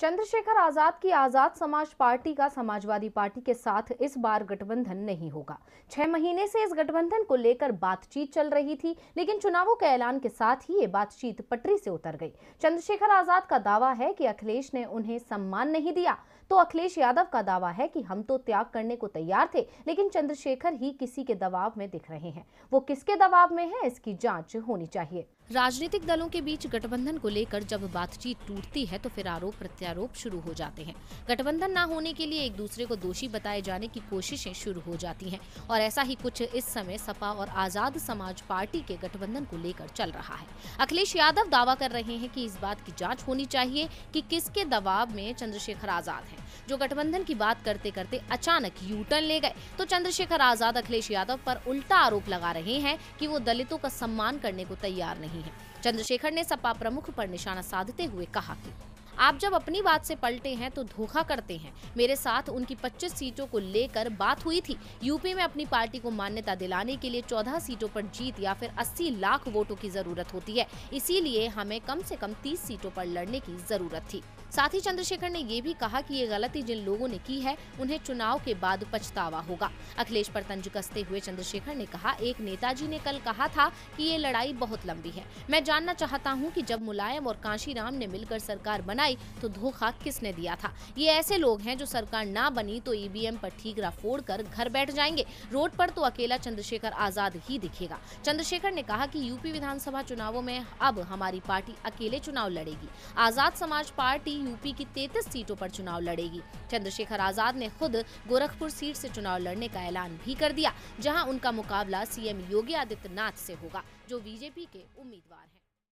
चंद्रशेखर आजाद की आजाद समाज पार्टी का समाजवादी पार्टी के साथ इस बार गठबंधन नहीं होगा। 6 महीने से इस गठबंधन को लेकर बातचीत चल रही थी, लेकिन चुनावों के ऐलान के साथ ही ये बातचीत पटरी से उतर गई। चंद्रशेखर आजाद का दावा है कि अखिलेश ने उन्हें सम्मान नहीं दिया, तो अखिलेश यादव का दावा है कि हम तो त्याग करने को तैयार थे, लेकिन चंद्रशेखर ही किसी के दबाव में दिख रहे हैं। वो किसके दबाव में है, इसकी जांच होनी चाहिए। राजनीतिक दलों के बीच गठबंधन को लेकर जब बातचीत टूटती है तो फिर आरोप प्रत्यारोप शुरू हो जाते हैं। गठबंधन न होने के लिए एक दूसरे को दोषी बताए जाने की कोशिशें शुरू हो जाती हैं और ऐसा ही कुछ इस समय सपा और आजाद समाज पार्टी के गठबंधन को लेकर चल रहा है। अखिलेश यादव दावा कर रहे हैं कि इस बात की जांच होनी चाहिए कि किसके दबाव में चंद्रशेखर आजाद हैं, जो गठबंधन की बात करते करते अचानक यू टर्न ले गए। तो चंद्रशेखर आजाद अखिलेश यादव पर उल्टा आरोप लगा रहे हैं कि वो दलितों का सम्मान करने को तैयार नहीं है। चंद्रशेखर ने सपा प्रमुख पर निशाना साधते हुए कहा कि आप जब अपनी बात से पलटे हैं तो धोखा करते हैं। मेरे साथ उनकी 25 सीटों को लेकर बात हुई थी। यूपी में अपनी पार्टी को मान्यता दिलाने के लिए 14 सीटों पर जीत या फिर 80 लाख वोटों की जरूरत होती है, इसीलिए हमें कम से कम 30 सीटों पर लड़ने की जरूरत थी। साथ ही चंद्रशेखर ने ये भी कहा कि ये गलती जिन लोगों ने की है उन्हें चुनाव के बाद पछतावा होगा। अखिलेश पर तंज कसते हुए चंद्रशेखर ने कहा, एक नेताजी ने कल कहा था कि ये लड़ाई बहुत लंबी है। मैं जानना चाहता हूँ कि जब मुलायम और कांशीराम ने मिलकर सरकार बनाई तो धोखा किसने दिया था। ये ऐसे लोग हैं जो सरकार ना बनी तो ईवीएम पर ठीकरा फोड़ कर घर बैठ जाएंगे। रोड पर तो अकेला चंद्रशेखर आजाद ही दिखेगा। चंद्रशेखर ने कहा कि यूपी विधानसभा चुनावों में अब हमारी पार्टी अकेले चुनाव लड़ेगी। आजाद समाज पार्टी यूपी की 33 सीटों पर चुनाव लड़ेगी। चंद्रशेखर आजाद ने खुद गोरखपुर सीट से चुनाव लड़ने का ऐलान भी कर दिया, जहां उनका मुकाबला सीएम योगी आदित्यनाथ से होगा, जो बीजेपी के उम्मीदवार हैं।